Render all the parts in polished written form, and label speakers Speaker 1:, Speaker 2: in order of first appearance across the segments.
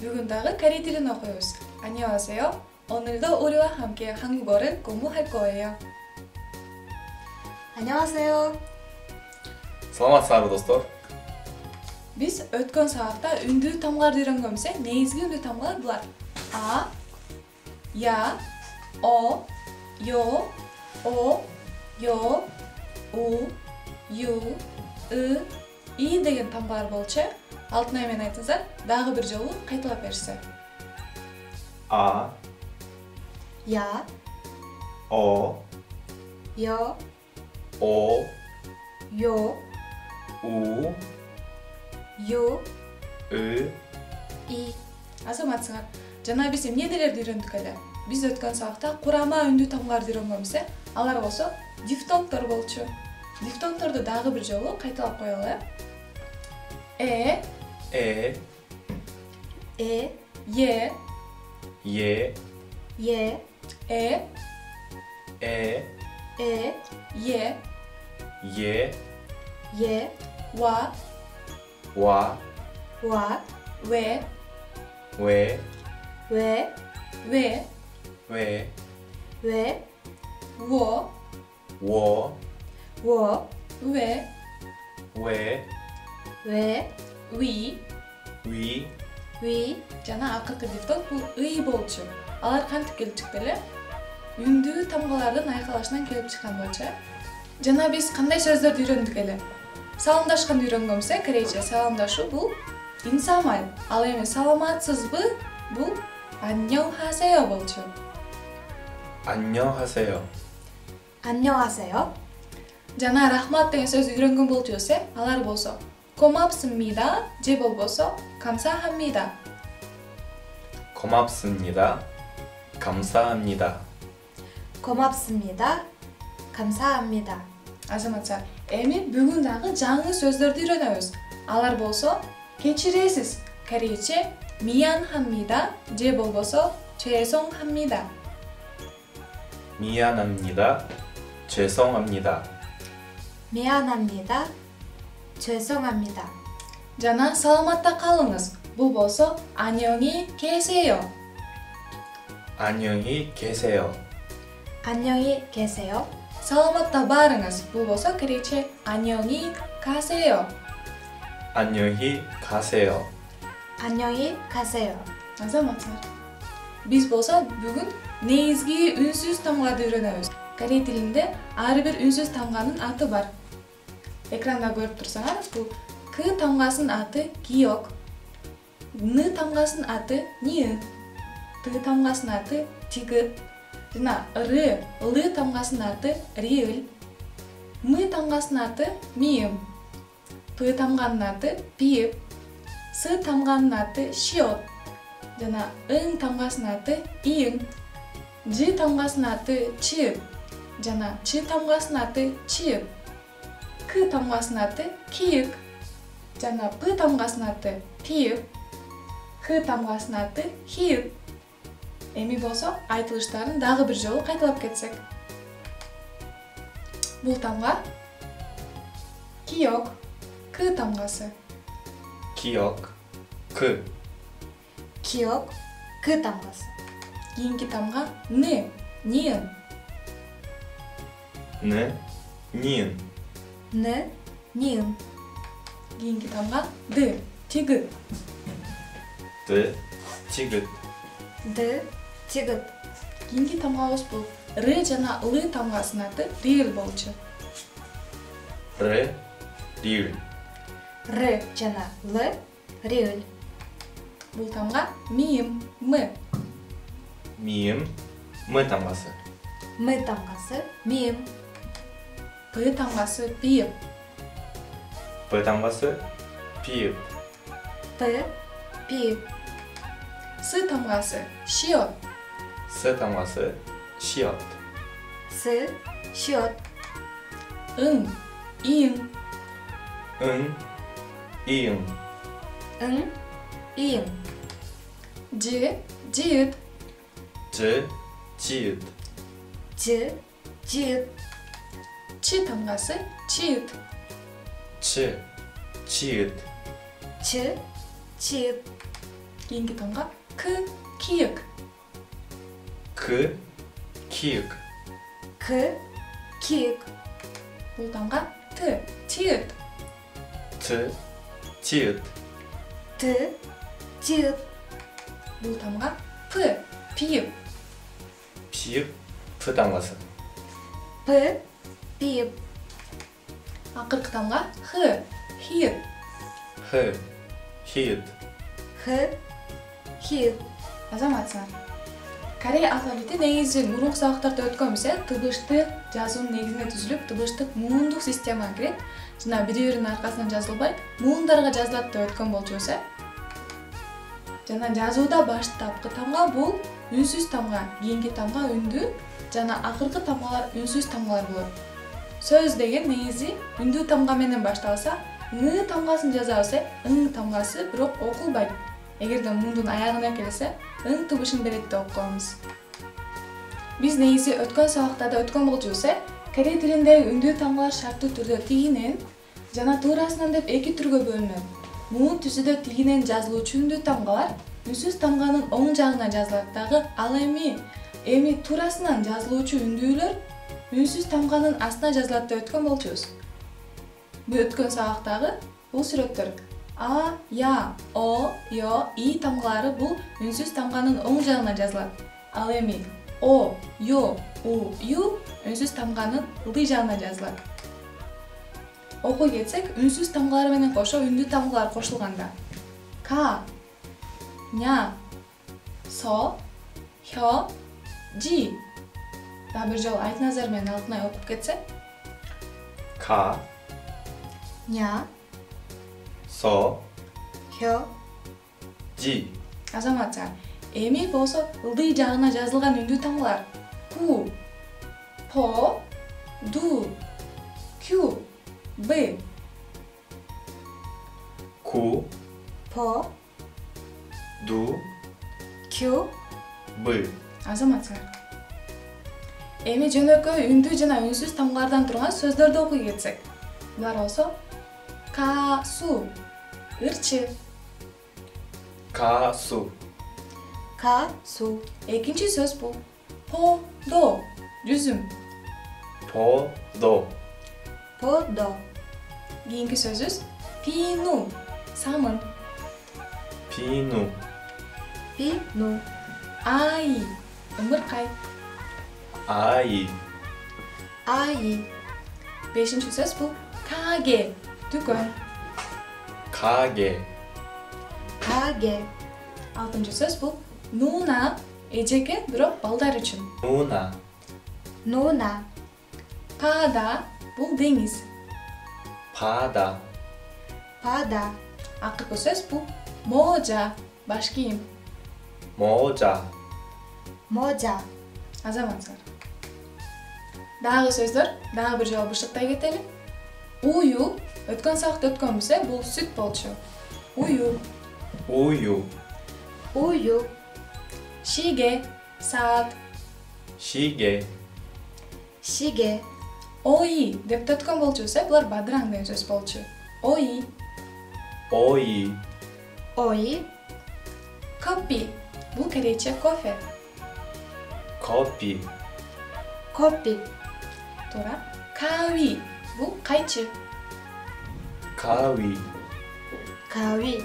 Speaker 1: Бүгін дағы корей тілін оқимыз. 안녕하세요. 오늘도 우리와 함께 한국어를 공부할 거예요.
Speaker 2: 안녕하세요.
Speaker 3: Саламатсыздарбы достор?
Speaker 1: Biz өткөн сабакта үндүү тамгаларды үйрөнгөнбүз. Негизги үндүү тамгалар булар: а, я, о, ё, у, ю, и деген тамгалар болчу. Алтынай менен айтыңыздар, дагы бир жолу кайталап беришсе.
Speaker 3: А,
Speaker 2: Я,
Speaker 3: О,
Speaker 2: 여,
Speaker 3: О,
Speaker 2: 요,
Speaker 3: У,
Speaker 2: 유,
Speaker 3: И.
Speaker 2: 이.
Speaker 1: Азаматсыңар, жана биз эмнелерди үйрөндүк эле? Биз өткөн сабакта курама үндүү тамгаларды үйрөнгөнбүз. Алар болсо дифтонгдор болчу. Дифтонгдорду дагы бир жолу кайталап коелу.
Speaker 3: Э,
Speaker 2: 에,
Speaker 1: Е,
Speaker 3: Е,
Speaker 2: 예,
Speaker 1: Е,
Speaker 3: Э,
Speaker 1: Е,
Speaker 3: Е,
Speaker 2: 예,
Speaker 1: Ва,
Speaker 3: Ва,
Speaker 2: 와,
Speaker 1: Ве,
Speaker 3: Ве,
Speaker 2: 왜,
Speaker 1: Ве,
Speaker 3: Ве,
Speaker 2: 왜,
Speaker 1: Во,
Speaker 3: Во,
Speaker 2: 워,
Speaker 1: Ве,
Speaker 3: Ве,
Speaker 2: 왜,
Speaker 1: Ви.
Speaker 3: Ви.
Speaker 2: 위,
Speaker 1: Жана акыркы дифтонг бул ый болчу. Алар кантип келип чыкты эле? Үндүү тамгалардын айкалашынан келип чыккан болчу. Жана биз кандай сөздөрдү үйрөндүк эле? Саламдашканды үйрөнгөнбүз. Корейче саламдашуу бул инсамай. Ал эми саламатсызбы? Бул 안녕하세요 болчу.
Speaker 3: 안녕하세요.
Speaker 2: 안녕하세요.
Speaker 1: Жана рахмат деген сөздү үйрөнгөн болчубуз. Алар болсо 고맙습니다 же болбосо 감사합니다.
Speaker 3: 고맙습니다. 감사합니다.
Speaker 2: 고맙습니다. 감사합니다.
Speaker 1: Азаматчар, эми бүгүн дагы жаңы сөздөрдү үйрөнөбүз. Алар болсо кечиресиз. Корейче 미안합니다 же болбосо 죄송합니다.
Speaker 3: 미안합니다. 죄송합니다.
Speaker 2: 미안합니다. 죄송합니다.
Speaker 1: Жана саламатта калыңыз. Бул болсо 안녕히 계세요.
Speaker 3: 안녕히 계세요.
Speaker 2: 안녕히 계세요.
Speaker 1: саламатта барыңыз. Бул болсо корейче 안녕히 가세요.
Speaker 3: 안녕히 가세요.
Speaker 2: 안녕히 가세요.
Speaker 1: Азаматчар, биз болсо бүгүн негизги үнсүз тамгарды үйрөнөбүз. Корей тилинде ар бир үнсүз тамганын аты бар. Экранда көрүп турсаңар, бул к тамгасынын аты киок, н тамгасынын аты ни, т тамгасынын аты тигит, жана л тамгасынын аты риыл, м тамгасынын аты миым, п тамганын аты пиып, с тамганын аты шиот, жана ың тамгасынын аты иың, ж тамгасынын аты чыып, жана ч тамгасынын аты чыып, к тамгасынын аты кийик, жана п тамгасынын аты пиып, х тамгасынын аты хиып. Эми болсо айтылыштарын дагы бир жолу кайталап кетсек. Бул тамга киок, к тамгасы.
Speaker 3: 기억. 그.
Speaker 2: 기억, 그 тамгасы.
Speaker 1: Кийинки тамга ны, ниын.
Speaker 3: ны. ниын.
Speaker 2: ны, ни은.
Speaker 1: Кийинки тамга ды, тигит.
Speaker 3: 드. тигит.
Speaker 2: 드, тигит.
Speaker 1: Кийинки тамгабыз бул жана л тамгасынын аты риыл болчу.
Speaker 3: 르. 리을.
Speaker 2: р жана л, риыл.
Speaker 1: Бул тамга миым, м.
Speaker 3: 미음. 무 тамгасы.
Speaker 2: м тамгасы, миым.
Speaker 1: п тамгасы пиып.
Speaker 3: 브 тамгасы. 비읍.
Speaker 2: п, пиып.
Speaker 1: с тамгасы шиот.
Speaker 3: 스 тамгасы. 시옷.
Speaker 2: с, шиот.
Speaker 1: 응, 이응.
Speaker 3: 응. 이응.
Speaker 2: 응, 이응.
Speaker 1: 지, 지읒.
Speaker 3: 즈. 지읒.
Speaker 2: 즈, 지읒.
Speaker 1: 치 тамгасы 치읒.
Speaker 3: 치. 치읒.
Speaker 2: 치, 치읒.
Speaker 1: Кийинки тамга К, кийик.
Speaker 3: К, кийик.
Speaker 2: К, кийик.
Speaker 1: Бул тамга Т, тиыт.
Speaker 3: Т, тиыт.
Speaker 2: Т, тиыт.
Speaker 1: Бул тамга П, пийип.
Speaker 3: пийип, П тамгасы.
Speaker 2: П, пийип.
Speaker 1: Акыркы тамга Х, хийыт.
Speaker 3: Х, хийыт.
Speaker 2: Х, хийыт.
Speaker 1: Азаматсыздар. Корей алфавити негизи мурунку сабактарда өткөнбүз, тыбышты жазуунун негизине түзүлүп, тыбыштык муундук системага кирет. Жана бири-биринин аркасынан жазылбай, муундарга жазылат деп өткөн болчубуз. Жана жазууда баштапкы тамга бул үнсүз тамга, кийинки тамга үндүү, жана акыркы тамгалар үнсүз тамгалар болот. Сөз деген негизи үндүү тамга менен башталса, ң тамгасын жазабыз, ң тамгасы бирок окулбайт. Эгерде мундун аягына келсе, ң тыбышын берет деп окуганбыз. Биз негизи өткөн сабактарда өткөн болчубуз, корей тилиндеги үндүү тамгалар шарттуу түрдө тигинен жана туурасынан деп эки түргө бөлүнөт. Муун түзүдө тигинен жазылуучу үндүү тамгалар үнсүз тамганын оң жагына жазылат дагы, ал эми туурасынан жазылуучу үндүүлөр үнсүз тамганын астына жазылат деп өткөн болчубуз. Бул өткөн сабактагы бул сүрөттөр А, Я, О, Yo, И тамгалары бул үнсүз тамганын оң жагына жазылат. Ал эми О, Yo, У, Ю үнсүз тамганын ылдый жагына жазылат. Окуй кетсек, үнсүз тамгалар менен кошо үндүү тамгалар кошулганда К, Ня, Со, Хё, Жи. Да бир жолу Айтназар менен Алтынай окуп кетсе.
Speaker 3: К,
Speaker 2: Ня,
Speaker 3: Со,
Speaker 2: Хё,
Speaker 3: Жи.
Speaker 1: Азаматча, эми болсо ылдый жагына жазылган үндүү тамгалар Ку, По, Ду, Кю, Б.
Speaker 3: Ку,
Speaker 2: По,
Speaker 3: Ду,
Speaker 2: Кю,
Speaker 3: Б.
Speaker 1: Азаматча. Эми жөнөкөй үндүү жана үнсүз тамгалардан турган сөздөрдү окуй кетсек. Булар болсо Касу, ырчы.
Speaker 3: Касу,
Speaker 2: Ка, Су.
Speaker 1: Экинчи сөз бул Подо, жүзүм.
Speaker 3: Подо,
Speaker 2: Подо.
Speaker 1: Кийинки сөзүбүз Пину, самын.
Speaker 3: Пину,
Speaker 2: Пину.
Speaker 1: Ай, ымыркай.
Speaker 3: Аи,
Speaker 2: Аи.
Speaker 1: Бешинчи сөз бул Каге, дүкөн.
Speaker 3: Каге,
Speaker 2: Каге.
Speaker 1: Алтынчы сөз бул Нуна, эжеке, бирок балдар үчүн.
Speaker 3: Нуна,
Speaker 2: Нуна.
Speaker 1: Пада бул деңиз.
Speaker 3: Пада,
Speaker 2: Пада.
Speaker 1: Акыркы сөз бул Можа, баш кийим.
Speaker 3: Можа,
Speaker 2: Можа.
Speaker 1: Азаматсыздар. Дагы сөздөр, дагы бир жолу бышыктай кетели. Ую, өткөн сабакта өткөнбүз, бул сүт болчу. Ую.
Speaker 3: Ую,
Speaker 2: Ую.
Speaker 1: Шиге, саат.
Speaker 3: Шиге,
Speaker 2: Шиге.
Speaker 1: Ои деп өткөн болчубуз, булар бадыраң деген сөз болчу. Ои.
Speaker 3: Ои,
Speaker 2: Ои.
Speaker 1: Копи, бул корейче кофе.
Speaker 3: Копи,
Speaker 2: Копи.
Speaker 1: Туура. Кави, бул кайчы.
Speaker 3: Кави,
Speaker 2: Кави.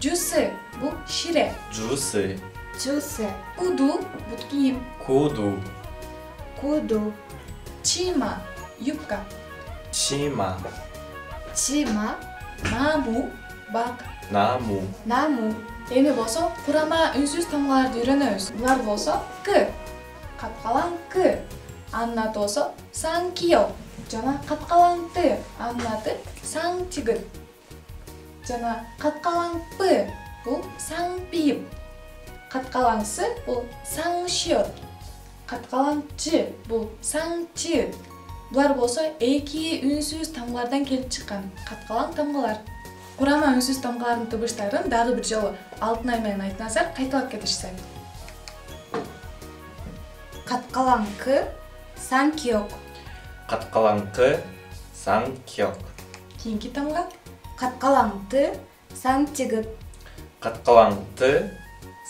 Speaker 1: Жусы, бул шире.
Speaker 3: Жусы,
Speaker 2: Жусы.
Speaker 1: Куду, бут кийим.
Speaker 3: Куду,
Speaker 2: Куду.
Speaker 1: Чима, юбка.
Speaker 3: Чима,
Speaker 2: Чима.
Speaker 1: Наму, бак.
Speaker 3: Наму,
Speaker 2: Наму.
Speaker 1: Эми болсо курама үнсүз тамгаларды үйрөнөбүз. Булар болсо К, каткалан К. Анын аты болсо Санкио. Жана каткалан Т, анын аты Саңчыгыт. Жана каткалан П, бул Саңпийип. Каткалан С, бул Саңшиот. Каткалан Ч, бул Саңчы. Булар болсо эки үнсүз тамгалардан келип чыккан каткалан тамгалар. Курама үнсүз тамгалардын тыбыштарын дагы бир жолу Алтынай менен Айтназар кайталап кетишсе.
Speaker 2: Каткалан К. Санкиок.
Speaker 3: Каткалан К, Саңкёк.
Speaker 1: Кийинки тамга
Speaker 2: Каткалан Т. Саңчыгыт.
Speaker 3: Каткалан Т,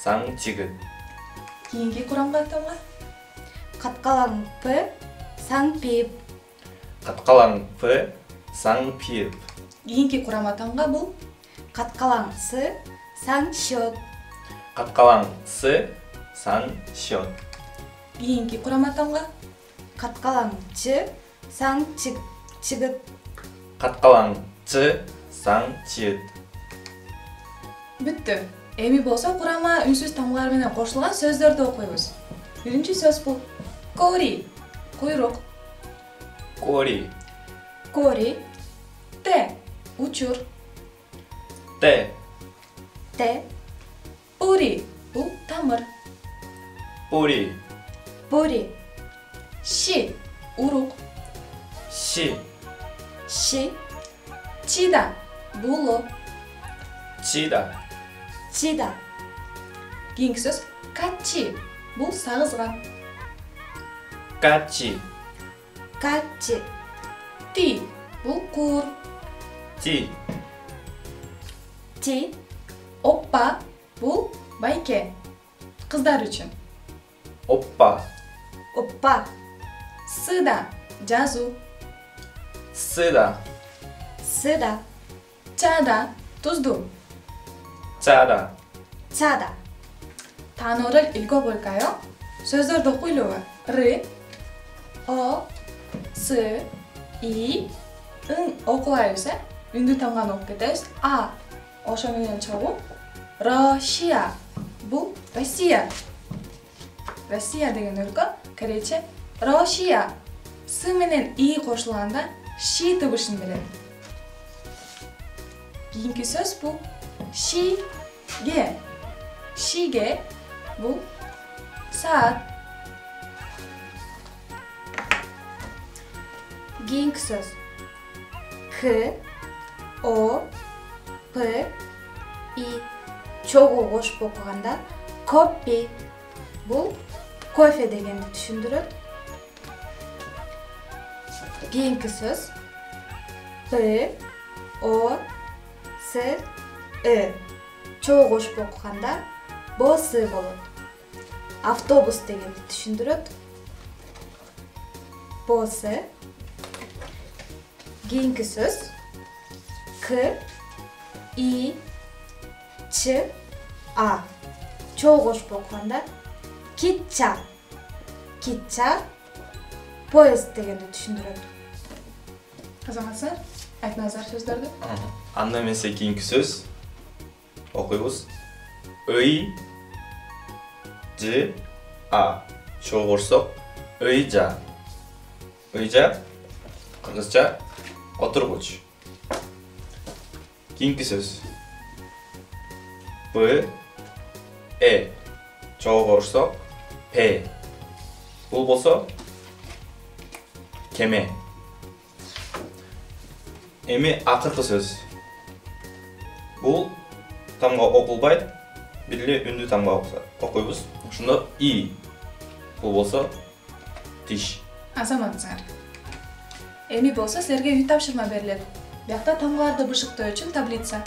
Speaker 3: 상 지긋.
Speaker 1: Кийинки курамга тамга.
Speaker 2: Каткалаңпы сан пип.
Speaker 3: Каткалаңпы 상 пиып.
Speaker 1: Кийинки курама тамга бул
Speaker 2: Каткалаңсы сан счет.
Speaker 3: Каткалаңсы 상 счет.
Speaker 1: кийинки курама тамга
Speaker 2: Каткалаңчы сан чыгыт.
Speaker 3: Каткалаңчы 상 чиыт.
Speaker 1: бүттү. Эми болсо курама үнсүз тамгалар менен кошулган сөздөрдү окуйбуз. Биринчи сөз бул кори, куйрук.
Speaker 3: 꼬리.
Speaker 2: Кори,
Speaker 1: Те, учур.
Speaker 3: 때.
Speaker 2: те,
Speaker 1: Пури, бул тамыр.
Speaker 3: 뿌리.
Speaker 2: пури,
Speaker 1: Ши, урук.
Speaker 3: 시.
Speaker 2: ши,
Speaker 1: Чида, було.
Speaker 3: 치다.
Speaker 2: чида.
Speaker 1: Кийинки сөз каччи, бул сагызган.
Speaker 3: 까치.
Speaker 2: Каччи,
Speaker 1: Ти, бул куур.
Speaker 3: 티.
Speaker 2: ти,
Speaker 1: Оппа, бул байке. Кыздар үчүн.
Speaker 3: 오빠.
Speaker 2: оппа,
Speaker 1: Сыда, жазуу.
Speaker 3: 쓰다.
Speaker 2: сыда,
Speaker 1: Чада, туздуу.
Speaker 3: 짜다.
Speaker 2: чада.
Speaker 1: Таануурал илгөө болкайо. Сөздөрдү окуйлубу? Р, О, С, И, Ын окулайбыз, үндү тамганы окуп кетебиз. А, ошо менен чогуу. Россия, бул Россия. Россия деген өлкө корейче Россия. С менен И кошулганда ши тыбышын берет. Кийинки сөз бул шиге. Шиге бул саат.
Speaker 2: Кийинки сөз. К, О, П, И. Чогуу кошуп окуганда копи. Бул кофе дегенди түшүндүрөт. Кийинки сөз. П, О, С, Ы. Чогуу кошуп окуганда бос болот. Автобус дегенди түшүндүрөт. Бос. Кийинки сөз. К, И, Ч, А. Чогуу кошуп окуганда китча. Китча поезд дегенди түшүндүрөт.
Speaker 1: Азаматсыздар, айтыңыздар сөздөрдү.
Speaker 3: анда эмесе кийинки сөз окуйбуз. 의, 지, 아. чогуу корсок 의자. 의자 кыргызча отургуч. кийинки сөз. Б, Э. чогуу корсок 배. бул болсо кеме. Эми акыркы сөз. Бул тамга окулбайт, бир эле үндү тамга окуйбуз. Ошондо И. Бул болсо тиш.
Speaker 1: Азаматсыздар. Эми болсо силерге үй тапшырма берилет. Биякта тамгаларды бышыктоо үчүн таблица.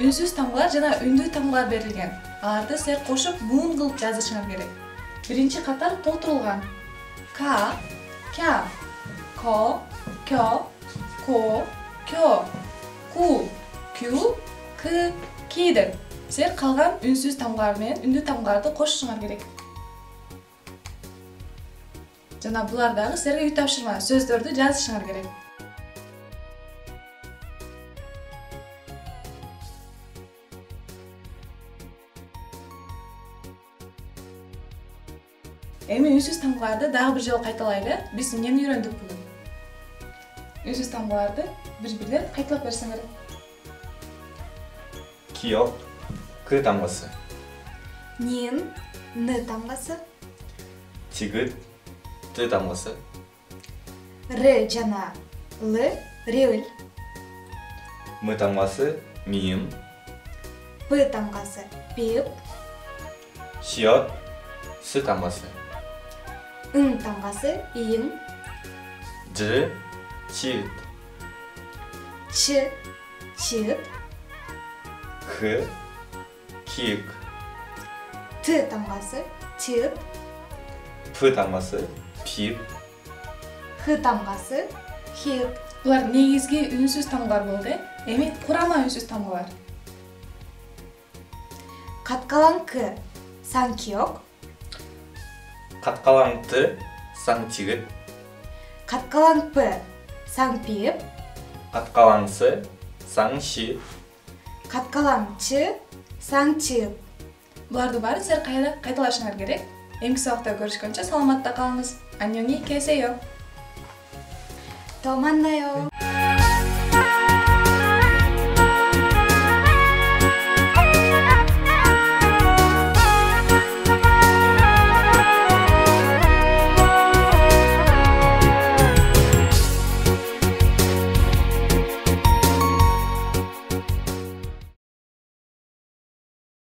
Speaker 1: Үнсүз тамгалар жана үндүү тамгалар берилген. Аларды силер кошуп буун кылып жазышыңар керек. Биринчи катар толтурулган. К, кя, ко, кё, ко, кё, ку, кю, к, ки деп. Силер калган үнсүз тамгалар менен үндүү тамгаларды кошушуңар керек. Жана булар дагы силерге үй тапшырма, сөздөрдү жазышыңар керек. Эми үнсүз тамгаларды дагы бир жолу кайталайлы. Биз эмнени үйрөндүк бүгүн? Үнсүз тамгаларды бир-бирлеп кайталап берсеңер.
Speaker 3: 기억, 그 тамгасы.
Speaker 2: Нин, Н тамгасы.
Speaker 3: 지긋, ты тамгасы.
Speaker 2: Р жана Л, Рил.
Speaker 3: 무 тамгасы. 미음.
Speaker 2: П тамгасы. Пип.
Speaker 3: 시옷, 스 тамгасы.
Speaker 2: Ын тамгасы. Иң.
Speaker 3: 즈, 치읓.
Speaker 2: Ч, чыт.
Speaker 3: 그, 키읔.
Speaker 2: Т тамгасы тып,
Speaker 3: П тамгасы пип,
Speaker 2: Х тамгасы хип,
Speaker 1: Булар негизги үнсүз тамгалар болду. Эми курама үнсүз тамгалар.
Speaker 2: каткалан К саңкиок,
Speaker 3: каткалаң Т саң тигит,
Speaker 2: каткалан П саңпип,
Speaker 3: каткалаң С саң ши,
Speaker 2: каткалан Ч саңчып.
Speaker 1: Буларды баарын силер кайталашыңар керек. Эмки сабакта көрүшкөнчө саламатта калыңыз. Аньони кесеё.
Speaker 2: 또 만나요.